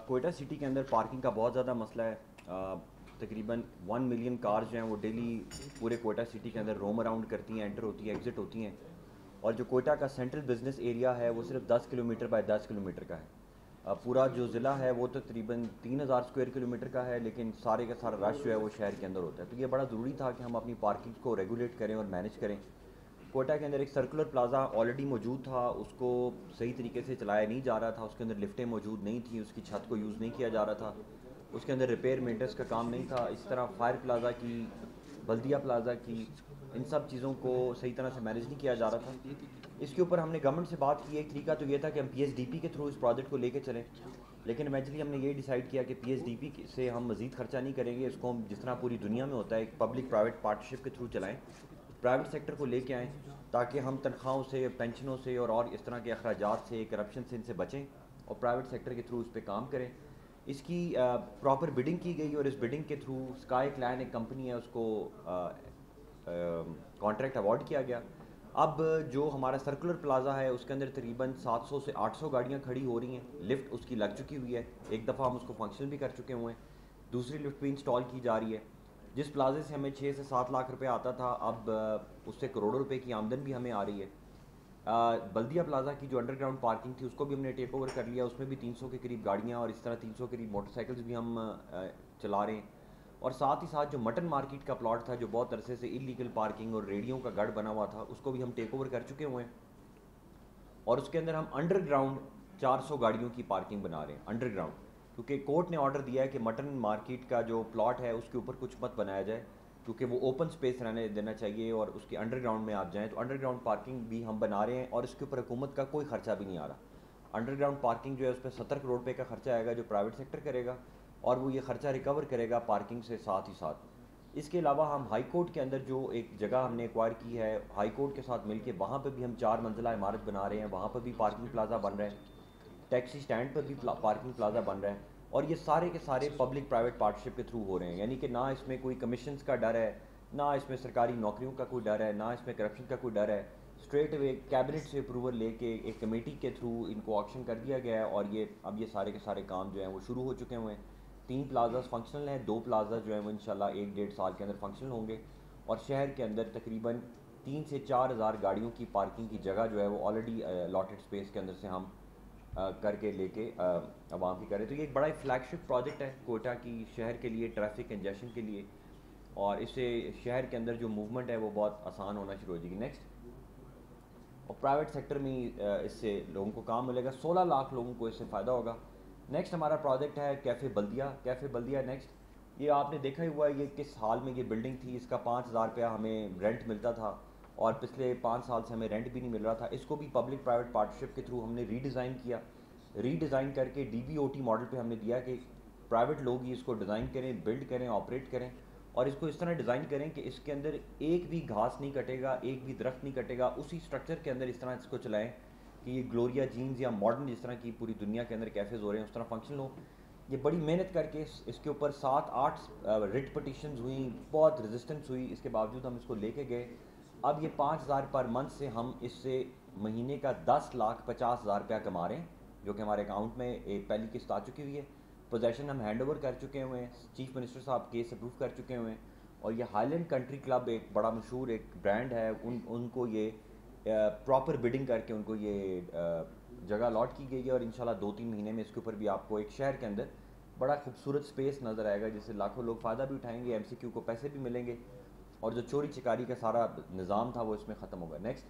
Quetta city کے اندر parking کا بہت زیادہ مسئلہ ہے. تقریباً 1 ملین کارز جو ہیں وہ ڈیلی پورے کوئٹہ سٹی کے اندر روم اراؤنڈ کرتی ہیں, انٹر ہوتی ہیں, ایگزٹ ہوتی ہیں. اور جو کوئٹہ کا سینٹرل بزنس ایریا ہے وہ صرف 10 کلومیٹر بائی 10 کلومیٹر کا ہے. پورا جو ضلع ہے وہ تقریباً 3000 اسکوائر کلومیٹر کا ہے, لیکن سارے کا سارا رش جو ہے وہ شہر کے اندر ہوتا ہے. تو یہ بڑا ضروری تھا کہ ہم اپنی پارکنگ کو ریگولیٹ کریں اور مینیج کریں. کوئٹہ کے اندر ایک سرکولر پلازا آلریڈی موجود تھا, اس کو صحیح طریقے سے چلایا نہیں جا رہا تھا, اس کے اندر لفٹیں موجود نہیں تھیں, اس کی چھت کو یوز نہیں کیا جا رہا تھا, اس کے اندر ریپیئر مینٹنس کا کام نہیں تھا. اس طرح فائر پلازا کی, بلدیہ پلازا کی, ان سب چیزوں کو صحیح طرح سے مینیج نہیں کیا جا رہا تھا. اس کے اوپر ہم نے گورنمنٹ سے بات کی. ایک طریقہ تو یہ تھا کہ ہم پی ایس ڈی پی کے تھرو اس پروجیکٹ کو لے کے چلیں, لیکن ایونچولی ہم نے یہ ڈیسائیڈ کیا کہ پی ایس ڈی پی سے ہم مزید خرچہ نہیں کریں گے, اس کو ہم جس طرح پوری دنیا میں ہوتا ہے ایک پبلک پرائیویٹ پارٹنرشپ کے تھرو چلائیں, پرائیویٹ سیکٹر کو لے کے آئیں تاکہ ہم تنخواہوں سے, پینشنوں سے اور اس طرح کے اخراجات سے, کرپشن سے, ان سے بچیں اور پرائیویٹ سیکٹر کے تھرو اس پہ کام کریں. اس کی پراپر بڈنگ کی گئی اور اس بڈنگ کے تھرو اسکائی کلین ایک کمپنی ہے, اس کو کانٹریکٹ اوارڈ کیا گیا. اب جو ہمارا سرکولر پلازا ہے اس کے اندر تقریباً 700 سے 800 گاڑیاں کھڑی ہو رہی ہیں. لفٹ اس کی لگ چکی ہوئی ہے, ایک دفعہ ہم اس کو فنکشن بھی کر چکے ہوئے ہیں, دوسری لفٹ بھی انسٹال کی جا رہی ہے. جس پلازے سے ہمیں 6 سے 7 لاکھ روپے آتا تھا, اب اس سے کروڑوں روپے کی آمدن بھی ہمیں آ رہی ہے. بلدیہ پلازا کی جو انڈر گراؤنڈ پارکنگ تھی اس کو بھی ہم نے ٹیک اوور کر لیا, اس میں بھی 300 کے قریب گاڑیاں اور اس طرح 300 کے قریب موٹر سائیکلز بھی ہم چلا رہے ہیں. اور ساتھ ہی ساتھ جو مٹن مارکیٹ کا پلاٹ تھا جو بہت عرصے سے انلیگل پارکنگ اور ریڑیوں کا گڑھ بنا ہوا تھا, اس کو بھی ہم ٹیک اوور کر چکے ہوئے ہیں. اور اس کے اندر ہم انڈر گراؤنڈ 400 گاڑیوں کی پارکنگ بنا رہے ہیں, انڈر گراؤنڈ, کیونکہ کورٹ نے آرڈر دیا ہے کہ مٹن مارکیٹ کا جو پلاٹ ہے اس کے اوپر کچھ مت بنایا جائے, کیونکہ وہ اوپن سپیس رہنے دینا چاہیے اور اس کے انڈر گراؤنڈ میں آپ جائیں. تو انڈر گراؤنڈ پارکنگ بھی ہم بنا رہے ہیں اور اس کے اوپر حکومت کا کوئی خرچہ بھی نہیں آ رہا. انڈر گراؤنڈ پارکنگ جو ہے اس پہ 70 کروڑ روپے کا خرچہ آئے گا جو پرائیویٹ سیکٹر کرے گا, اور وہ یہ خرچہ ریکور کرے گا پارکنگ سے ساتھ ہی ساتھ. اس کے علاوہ ہم ہائی کورٹ کے اندر جو ایک جگہ ہم نے ایکوائر کی ہے, ہائی کورٹ کے ساتھ مل کے وہاں پہ بھی ہم 4 منزلہ عمارت بنا رہے ہیں, وہاں پہ بھی پارکنگ پلازا بن رہا ہے, ٹیکسی سٹینڈ پر بھی پارکنگ پلازا بن رہا ہے. اور یہ سارے کے سارے پبلک پرائیویٹ پارٹنرشپ کے تھرو ہو رہے ہیں, یعنی کہ نہ اس میں کوئی کمیشنز کا ڈر ہے, نہ اس میں سرکاری نوکریوں کا کوئی ڈر ہے, نہ اس میں کرپشن کا کوئی ڈر ہے. اسٹریٹ اوے کیبنٹ سے اپروول لے کے ایک کمیٹی کے تھرو ان کو آکشن کر دیا گیا ہے, اور اب یہ سارے کے سارے کام جو ہیں وہ شروع ہو چکے ہوئے ہیں. 3 پلازاز فنکشنل ہیں, 2 پلازاز جو ہیں وہ انشاءاللہ 1-1.5 سال کے اندر فنکشنل ہوں گے. اور شہر کے اندر تقریباً 3 سے 4 ہزار گاڑیوں کی پارکنگ کی جگہ جو ہے وہ آلریڈی الاٹڈ سپیس کے اندر سے ہم کر کے لے کے عوام کی کریں. تو یہ ایک بڑا فلیگ شپ پروجیکٹ ہے کوئٹہ کی شہر کے لیے, ٹریفک کنجیشن کے لیے, اور اس سے شہر کے اندر جو موومنٹ ہے وہ بہت آسان ہونا شروع ہو جائے گی. نیکسٹ, اور پرائیویٹ سیکٹر میں اس سے لوگوں کو کام ملے گا, 16 لاکھ لوگوں کو اس سے فائدہ ہوگا. نیکسٹ ہمارا پروجیکٹ ہے کیفے بلدیہ. کیفے بلدیہ نیکسٹ, یہ آپ نے دیکھا ہی ہوا ہے یہ کس حال میں یہ بلڈنگ تھی. اس کا 5000 روپیہ ہمیں رینٹ ملتا تھا اور پچھلے 5 سال سے ہمیں رینٹ بھی نہیں مل رہا تھا. اس کو بھی پبلک پرائیویٹ پارٹنرشپ کے تھرو ہم نے ری ڈیزائن کیا, ری ڈیزائن کر کے D B O T model پہ ہم نے دیا کہ پرائیویٹ لوگ ہی اس کو ڈیزائن کریں, بلڈ کریں, آپریٹ کریں, اور اس کو اس طرح ڈیزائن کریں کہ اس کے اندر ایک بھی گھاس نہیں کٹے گا, ایک بھی درخت نہیں کٹے گا. اسی اسٹرکچر کے اندر اس طرح اس کو چلائیں کہ یہ گلوریا جینز یا ماڈرن جس طرح کی پوری دنیا کے اندر کیفیز ہو رہے ہیں اس طرح فنکشنل ہو. یہ بڑی محنت کر کے اس کے اوپر 7-8 ریٹ پٹیشنز ہوئیں, بہت ریزسٹنس ہوئی, اس کے باوجود ہم اس کو لے کے گئے. اب یہ 5000 پر منتھ سے ہم اس سے مہینے کا 10,50,000 روپیہ کما رہے ہیں, جو کہ ہمارے اکاؤنٹ میں ایک پہلی قسط آ چکی ہوئی ہے. پوزیشن ہم ہینڈ اوور کر چکے ہوئے ہیں, چیف منسٹر صاحب کیس اپروو کر چکے ہوئے ہیں. اور یہ ہائی لینڈ کنٹری کلب ایک بڑا مشہور ایک برانڈ ہے, ان کو یہ پراپر بڈنگ کر کے ان کو یہ جگہ الاٹ کی گئی ہے, اور انشاءاللہ 2-3 مہینے میں اس کے اوپر بھی آپ کو ایک شہر کے اندر بڑا خوبصورت سپیس نظر آئے گا, جس سے لاکھوں لوگ فائدہ بھی اٹھائیں گے, MCQ کو پیسے بھی ملیں گے, اور جو چوری چکاری کا سارا نظام تھا وہ اس میں ختم ہوگا. نیکسٹ,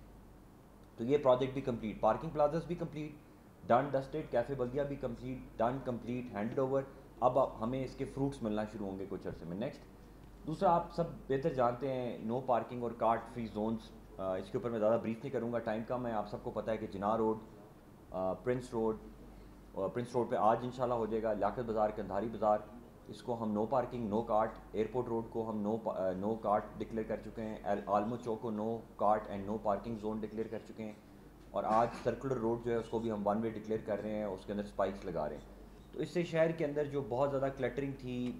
تو یہ پروجیکٹ بھی کمپلیٹ, پارکنگ پلازاز بھی کمپلیٹ, ڈن ڈسٹڈ, کیفے بلدیہ بھی complete, done complete, handed over. اب ہمیں اس کے فروٹس ملنا شروع ہوں گے کچھ عرصے میں. نیکسٹ, دوسرا آپ سب بہتر جانتے ہیں نو پارکنگ اور کارٹ فری زونز. اس کے اوپر میں زیادہ بریف نہیں کروں گا, ٹائم کم ہے. آپ سب کو پتہ ہے کہ جناح روڈ, پرنس روڈ پہ آج انشاءاللہ ہو جائے گا. لیاقت بازار, کندھاری بازار, اس کو ہم نو پارکنگ نو کارٹ. ایئرپورٹ روڈ کو ہم نو کارٹ ڈکلیئر کر چکے ہیں. آلمو چوک کو no cart and no parking zone declare کر چکے ہیں. اور آج سرکولر روڈ جو ہے اس کو بھی ہم 1 وے ڈکلیئر کر رہے ہیں, اس کے اندر اسپائکس لگا رہے ہیں. تو اس سے شہر کے اندر جو بہت زیادہ کلٹرنگ تھی,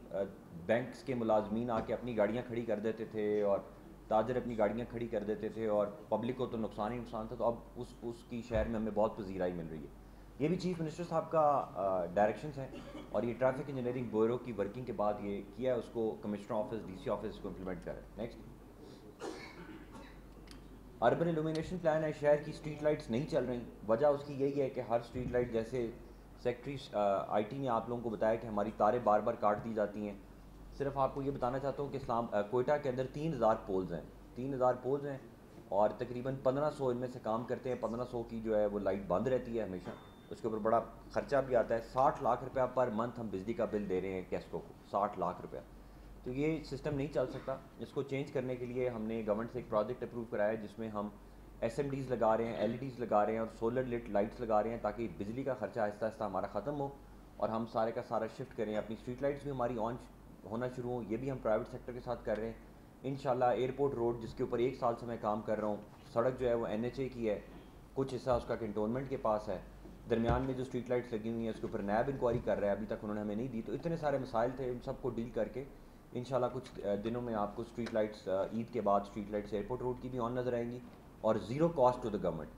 بینکس کے ملازمین آ کے اپنی گاڑیاں کھڑی کر دیتے تھے اور تاجر اپنی گاڑیاں کھڑی کر دیتے تھے, اور پبلک کو تو نقصان ہی نقصان تھا. تو اب اس کی شہر میں ہمیں بہت پذیرائی مل رہی ہے. یہ بھی چیف منسٹر صاحب کا ڈائریکشنز ہیں اور یہ ٹریفک انجینئرنگ بیورو کی ورکنگ کے بعد یہ کیا ہے، اس کو commissioner office D C office کو امپلیمنٹ کریں. نیکسٹ، اربن ایلومینیشن پلان ہے. شہر کی اسٹریٹ لائٹس نہیں چل رہی. وجہ اس کی یہی ہے کہ ہر اسٹریٹ لائٹ، جیسے سیکٹری آئی ٹی نے آپ لوگوں کو بتایا کہ ہماری تاریں بار بار کاٹ دی جاتی ہیں. صرف آپ کو یہ بتانا چاہتا ہوں کہ کوئٹہ کے اندر 3000 پولز ہیں، 3000 پولز ہیں اور تقریباً 1500 ان میں سے کام کرتے ہیں. 1500 کی جو ہے وہ لائٹ بند رہتی ہے ہمیشہ. اس کے اوپر بڑا خرچہ بھی آتا ہے. 60 لاکھ روپیہ پر منتھ ہم بجلی کا بل دے رہے ہیں کیسکو کو، 60 لاکھ روپیہ. تو یہ سسٹم نہیں چل سکتا. اس کو چینج کرنے کے لیے ہم نے گورنمنٹ سے ایک پروجیکٹ اپروو کرایا ہے جس میں ہم ایس ایم ڈیز لگا رہے ہیں، ایل ای ڈیز لگا رہے ہیں اور سولر لٹ لائٹس لگا رہے ہیں تاکہ بجلی کا خرچہ آہستہ آہستہ ہمارا ختم ہو اور ہم سارے کا سارا شفٹ کریں. اپنی اسٹریٹ لائٹس بھی ہماری آن ہونا شروع ہوں. یہ بھی ہم پرائیویٹ سیکٹر کے ساتھ کر رہے ہیں انشاءاللہ. ایئرپورٹ روڈ جس کے اوپر 1 سال سے میں کام کر رہا ہوں، سڑک جو ہے وہ این ایچ اے کی ہے، کچھ حصہ اس کا کنٹونمنٹ کے پاس ہے. درمیان میں جو اسٹریٹ لائٹس لگی ہوئی ہیں اس کے اوپر نیب انکوائری کر رہا ہے، ابھی تک انہوں نے ہمیں نہیں دی. تو اتنے سارے مسائل تھے، ان سب کو ڈیل کر کے انشاءاللہ کچھ دنوں میں آپ کو اسٹریٹ لائٹس عید کے بعد اسٹریٹ لائٹس ایئرپورٹ روڈ کی بھی آن نظر آئیں گی اور zero cost to the government.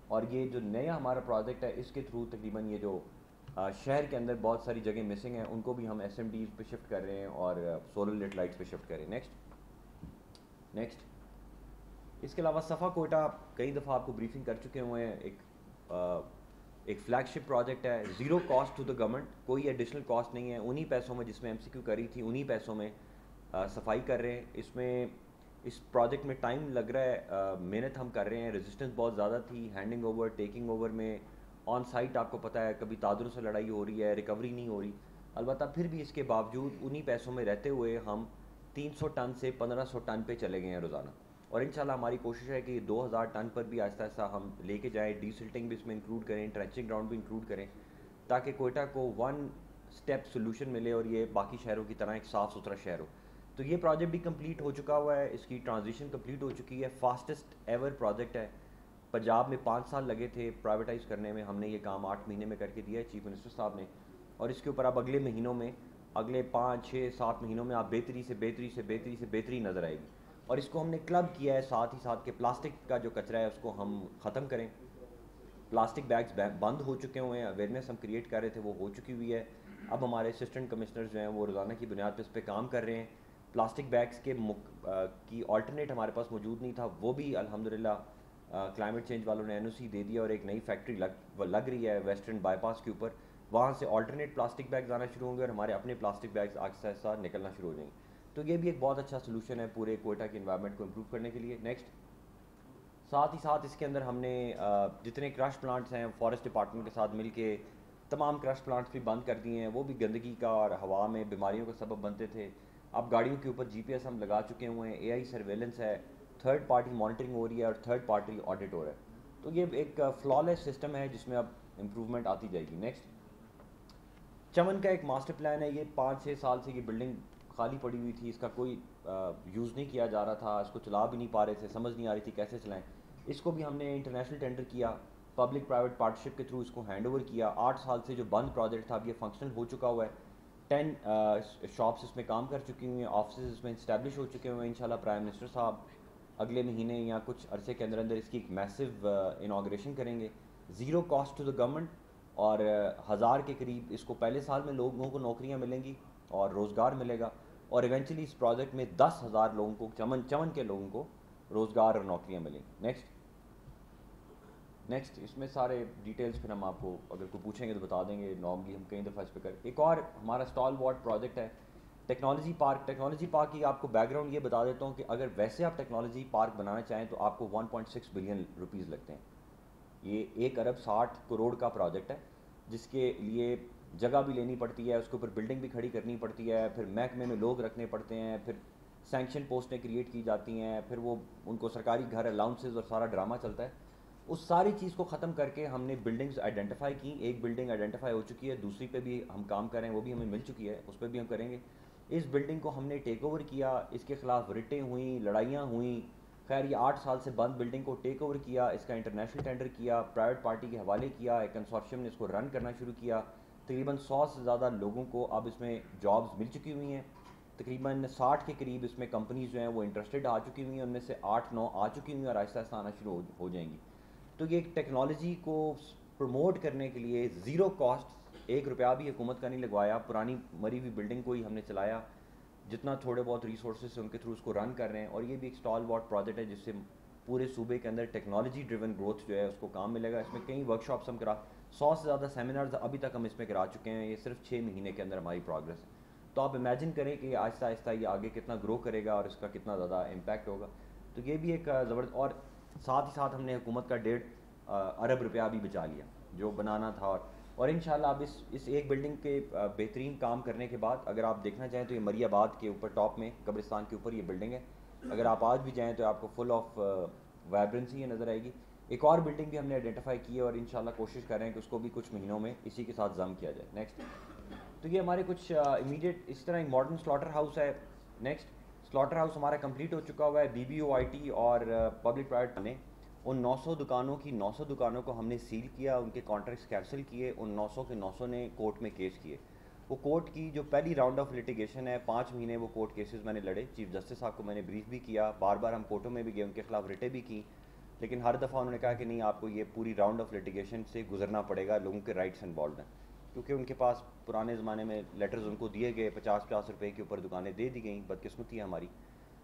اور یہ جو نیا ہمارا پروجیکٹ ہے اس کے تھرو تقریباً یہ جو شہر کے اندر بہت ساری جگہ مسنگ ہیں ان کو بھی ہم ایس ایم ڈیز پہ شفٹ کر رہے ہیں اور سولر لٹ لائٹس پہ شفٹ کر رہے ہیں. نیکسٹ، اس کے علاوہ صفا کوئٹہ کئی دفعہ آپ کو بریفنگ کر چکے ہوئے ہیں. ایک فلیگ شپ پروجیکٹ ہے، zero cost to the government, کوئی ایڈیشنل کاسٹ نہیں ہے. انہی پیسوں میں جس میں ایم سی کیو کری تھی انہی پیسوں میں صفائی کر رہے ہیں. اس پروجیکٹ میں ٹائم لگ رہا ہے، محنت ہم کر رہے ہیں. ریزسٹنس بہت زیادہ تھی ہینڈنگ اوور ٹیکنگ اوور میں. آن سائٹ آپ کو پتہ ہے کبھی تادروں سے لڑائی ہو رہی ہے، ریکوری نہیں ہو رہی. البتہ پھر بھی اس کے باوجود انہی پیسوں میں رہتے ہوئے ہم 300 ٹن سے 1500 ٹن پہ چلے گئے ہیں روزانہ. اور انشاءاللہ ہماری کوشش ہے کہ 2000 ٹن پر بھی آہستہ آہستہ ہم لے کے جائیں. ڈی سلٹنگ بھی اس میں انکلوڈ کریں، ٹرینچنگ گراؤنڈ بھی انکلوڈ کریں تاکہ کوئٹہ کو ون سٹیپ سولوشن ملے اور یہ باقی شہروں کی طرح ایک صاف ستھرا شہر ہو. تو یہ پروجیکٹ بھی کمپلیٹ ہو چکا ہوا ہے، اس کی ٹرانزیشن کمپلیٹ ہو چکی ہے. فاسٹسٹ ایور پروجیکٹ ہے. پنجاب میں 5 سال لگے تھے پرائیویٹائز کرنے میں، ہم نے یہ کام 8 مہینے میں کر کے دیا ہے چیف منسٹر صاحب نے. اور اس کے اوپر اب اگلے مہینوں میں، اگلے 5 6 7 مہینوں میں آپ بہتری نظر آئے گی. اور اس کو ہم نے کلب کیا ہے ساتھ ہی ساتھ کہ پلاسٹک کا جو کچرا ہے اس کو ہم ختم کریں. پلاسٹک بیگز بند ہو چکے ہوئے ہیں، اویئرنیس ہم کریٹ کر رہے تھے وہ ہو چکی ہوئی ہے. اب ہمارے اسسٹنٹ کمشنرز جو ہیں وہ روزانہ کی بنیاد پہ اس پہ کام کر رہے ہیں. پلاسٹک بیگز کی آلٹرنیٹ ہمارے پاس موجود نہیں تھا، وہ بھی الحمدللہ کلائمیٹ چینج والوں نے این او سی دے دیا اور ایک نئی فیکٹری لگ رہی ہے ویسٹرن بائی پاس کے اوپر. وہاں سے آلٹرنیٹ پلاسٹک بیگز آنا شروع ہوں گے اور ہمارے اپنے پلاسٹک بیگز آہستہ آہستہ نکلنا شروع ہو جائیں گے. تو یہ بھی ایک بہت اچھا سلوشن ہے پورے کوئٹہ کے انوائرمنٹ کو امپروو کرنے کے لیے. نیکسٹ، ساتھ ہی ساتھ اس کے اندر ہم نے جتنے کرش پلانٹس ہیں فارسٹ ڈپارٹمنٹ کے ساتھ مل کے تمام کرش پلانٹس بھی بند کر دیے ہیں. وہ بھی گندگی کا اور ہوا میں بیماریوں کا سبب بنتے تھے. اب گاڑیوں کے اوپر جی پی ایس ہم لگا چکے ہوئے ہیں، اے آئی سرویلنس ہے، تھرڈ پارٹی مانیٹرنگ ہو رہی ہے اور تھرڈ پارٹی آڈٹ ہو رہا ہے. تو یہ ایک فلالیس سسٹم ہے جس میں اب امپروومنٹ آتی جائے گی. نیکسٹ، چمن کا ایک ماسٹر پلان ہے. یہ 5 6 سال سے یہ بلڈنگ خالی پڑی ہوئی تھی، اس کا کوئی یوز نہیں کیا جا رہا تھا، اس کو چلا بھی نہیں پا رہے تھے، سمجھ نہیں آ رہی تھی کیسے چلائیں. اس کو بھی ہم نے انٹرنیشنل ٹینڈر کیا، پبلک پرائیویٹ پارٹنرشپ کے تھرو اس کو ہینڈ اوور کیا. 8 سال سے جو بند پروجیکٹ تھا اب یہ فنکشنل ہو چکا ہوا ہے. 10 شاپس اس میں کام کر چکی ہوئی ہیں، آفسز اس میں اسٹیبلش ہو چکے ہوئے ہیں. انشاءاللہ پرائم منسٹر صاحب اگلے مہینے یا کچھ عرصے کے اندر اس کی ایک میسو انوگریشن کریں گے، zero cost to the government. اور 1000 کے قریب اس کو پہلے سال میں لوگوں کو نوکریاں ملیں گی اور روزگار ملے گا. اور ایونچولی اس پروجیکٹ میں 10,000 لوگوں کو چمن کے لوگوں کو روزگار اور نوکریاں ملیں گی. نیکسٹ اس میں سارے ڈیٹیلز پھر ہم آپ کو اگر کوئی پوچھیں گے تو بتا دیں گے. نارملی ہم کئی دفعہ اس پہ ایک اور ہمارا اسٹال واٹ پروجیکٹ ہے ٹیکنالوجی پارک. ٹیکنالوجی پارک کی آپ کو بیک گراؤنڈ یہ بتا دیتا ہوں کہ اگر ویسے آپ ٹیکنالوجی پارک بنانا چاہیں تو آپ کو 1.6 بلین روپیز لگتے ہیں. یہ 1 ارب 60 کروڑ کا پروجیکٹ ہے جس کے لیے جگہ بھی لینی پڑتی ہے، اس کے اوپر بلڈنگ بھی کھڑی کرنی پڑتی ہے، پھر محکمے میں لوگ رکھنے پڑتے ہیں، پھر سینکشن پوسٹیں کریٹ کی جاتی ہیں، پھر وہ ان کو سرکاری گھر الاؤنسز اور سارا ڈرامہ چلتا ہے. اس ساری چیز کو ختم کر کے ہم نے بلڈنگز آئیڈینٹیفائی کی. ایک بلڈنگ آئیڈینٹیفائی ہو چکی ہے، دوسری پہ بھی ہم کام کر رہے ہیں، وہ بھی ہمیں مل چکی ہے، اس پہ بھی ہم کریں گے. اس بلڈنگ کو ہم نے ٹیک اوور کیا، اس کے خلاف رٹیں ہوئیں، لڑائیاں ہوئیں. خیر یہ 8 سال سے بند بلڈنگ کو ٹیک اوور کیا، اس کا انٹرنیشنل ٹینڈر کیا، پرائیویٹ پارٹی کے حوالے کیا، ایک کنسورشیم نے اس کو رن کرنا شروع کیا. تقریباً 100 سے زیادہ لوگوں کو اب اس میں جابز مل چکی ہوئی ہیں. تقریباً 60 کے قریب اس میں کمپنیز جو ہیں وہ انٹرسٹڈ آ چکی ہوئی ہیں، ان میں سے 8 9 آ چکی ہوئی ہیں اور آہستہ آہستہ آنا شروع ہو جائیں گی. تو یہ ایک ٹیکنالوجی کو پروموٹ کرنے کے لیے زیرو کاسٹ 1 روپیہ بھی حکومت کا نہیں لگوایا, پرانی مری ہوئی بلڈنگ کو ہی ہم نے چلایا, جتنا تھوڑے بہت ریسورسز سے ان کے تھرو اس کو رن کر رہے ہیں. اور یہ بھی ایک اسٹال واٹ پروجیکٹ ہے جس سے پورے صوبے کے اندر ٹیکنالوجی ڈریون گروتھ جو ہے اس کو کام ملے گا. اس میں کئی ورک شاپس ہم 100 سے زیادہ سیمینارز ابھی تک ہم اس میں کرا چکے ہیں. یہ صرف 6 مہینے کے اندر ہماری پروگرس ہے. تو آپ امیجن کریں کہ آہستہ آہستہ یہ آگے کتنا گرو کرے گا اور اس کا کتنا زیادہ امپیکٹ ہوگا. تو یہ بھی ایک زبردست, اور ساتھ ہی ساتھ ہم نے حکومت کا 1.5 ارب روپیہ بھی بچا لیا جو بنانا تھا. اور انشاءاللہ اب اس ایک بلڈنگ کے بہترین کام کرنے کے بعد اگر آپ دیکھنا چاہیں تو یہ مری آباد کے اوپر ٹاپ میں قبرستان کے اوپر یہ بلڈنگ ہے. اگر آپ آج بھی جائیں تو آپ کو فل آف وائبرنسی نظر آئے گی. ایک اور بلڈنگ بھی ہم نے آئیڈینٹیفائی کی ہے اور انشاءاللہ کوشش کر رہے ہیں کہ اس کو بھی کچھ مہینوں میں اسی کے ساتھ ضم کیا جائے. نیکسٹ, تو یہ ہمارے کچھ امیڈیٹ اس طرح ایک ماڈرن سلاٹر ہاؤس ہے. نیکسٹ, سلاٹر ہاؤس ہمارا کمپلیٹ ہو چکا ہوا ہے. B B O I T اور پبلک پرائیویٹ نے ان 900 دکانوں کی 900 دکانوں کو ہم نے سیل کیا, ان کے کانٹریکٹس کینسل کیے. ان 900 کے 900 نے کورٹ میں کیس کیے. وہ کورٹ کی جو پہلی راؤنڈ آف لیٹیگیشن ہے 5 مہینے وہ کورٹ کیسز میں نے لڑے. چیف جسٹس صاحب کو میں نے بریف بھی کیا, بار بار ہم کورٹوں میں بھی گئے, ان کے خلاف ریٹیں بھی کی, لیکن ہر دفعہ انہوں نے کہا کہ نہیں آپ کو یہ پوری راؤنڈ آف لیٹیگیشن سے گزرنا پڑے گا. لوگوں کے رائٹس انوالوڈ ہیں کیونکہ ان کے پاس پرانے زمانے میں لیٹرز ان کو دیے گئے, 50 روپے کے اوپر دکانیں دے دی گئیں. بدقسمتی ہے ہماری.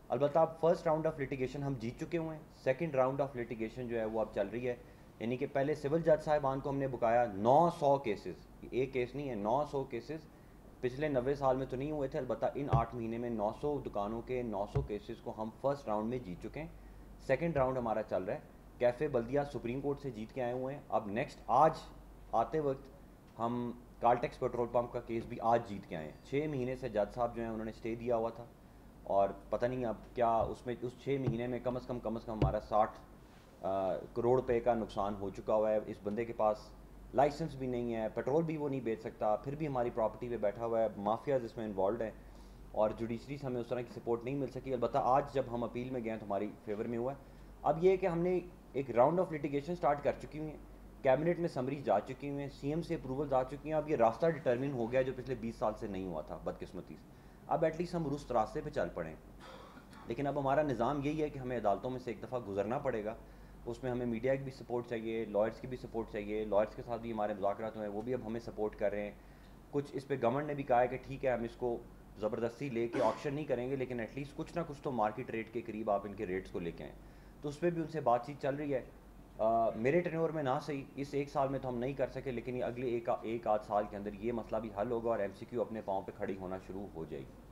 البتہ اب فرسٹ راؤنڈ آف لیٹیگیشن ہم جیت چکے ہوئے ہیں. سیکنڈ راؤنڈ آف لیٹیگیشن جو ہے وہ اب چل رہی ہے. یعنی کہ پہلے سول جج صاحبان کو ہم نے بکایا 900 کیسز, ایک کیس نہیں ہے 900 کیسز. پچھلے 90 سال میں تو نہیں ہوئے تھے, البتہ ان 8 مہینے میں 900 دکانوں کے 900 کیسز کو ہم فرسٹ راؤنڈ میں جیت چکے ہیں. سیکنڈ راؤنڈ ہمارا چل رہا ہے. کیفے بلدیہ سپریم کورٹ سے جیت کے آئے ہوئے ہیں. اب نیکسٹ آج آتے وقت ہم کالٹیکس پیٹرول پمپ کا کیس بھی آج جیت کے آئے ہیں. 6 مہینے سے جج صاحب جو ہیں انہوں نے اسٹے دیا ہوا تھا, اور پتہ نہیں اب کیا اس میں اس 6 مہینے میں کم از کم ہمارا 60 کروڑ روپے کا نقصان ہو چکا ہوا ہے. اس بندے کے پاس لائسنس بھی نہیں ہے, پیٹرول بھی وہ نہیں بیچ سکتا, پھر بھی ہماری پراپرٹی پہ بیٹھا ہوا ہے. مافیاز اس میں انوالوڈ ہیں اور جوڈیشری سے ہمیں اس طرح کی سپورٹ نہیں مل سکی. البتہ آج جب ہم اپیل میں گئے ہیں تو ہماری فیور میں ہوا ہے. اب یہ ہے کہ ہم نے ایک راؤنڈ آف لیٹیگیشن سٹارٹ کر چکی ہوئی ہیں, کیبنٹ میں سمریز جا چکی ہوئی ہیں, سی ایم سے اپروولز آ چکی ہیں. اب یہ راستہ ڈٹرمن ہو گیا جو پچھلے 20 سال سے نہیں ہوا تھا بدقسمتی سے. اب ایٹ لیسٹ ہم درست راستے پہ چل پڑیں. لیکن اب ہمارا نظام یہی ہے کہ ہمیں عدالتوں میں سے ایک دفعہ گزرنا پڑے گا. اس میں ہمیں میڈیا کی بھی سپورٹ چاہیے, لائرس کی بھی سپورٹ چاہیے. لائرس کے ساتھ بھی ہمارے مذاکرات ہوئے ہیں, وہ بھی اب ہمیں سپورٹ کر رہے ہیں. کچھ اس پہ گورنمنٹ نے بھی کہا ہے کہ ٹھیک ہے ہم اس کو زبردستی لے کے آکشن نہیں کریں گے, لیکن ایٹ لیسٹ کچھ نہ کچھ تو مارکیٹ ریٹ کے قریب آپ ان کے ریٹس کو لے کے آئیں. تو اس پہ بھی ان سے بات چیت چل رہی ہے. میرے ٹینیور میں نہ صحیح اس 1 سال میں تو ہم نہیں کر سکے, لیکن یہ اگلے ایک آدھ سال کے اندر یہ مسئلہ بھی حل ہوگا اور ایم سی کیو اپنے پاؤں پہ کھڑی ہونا شروع ہو جائے گی.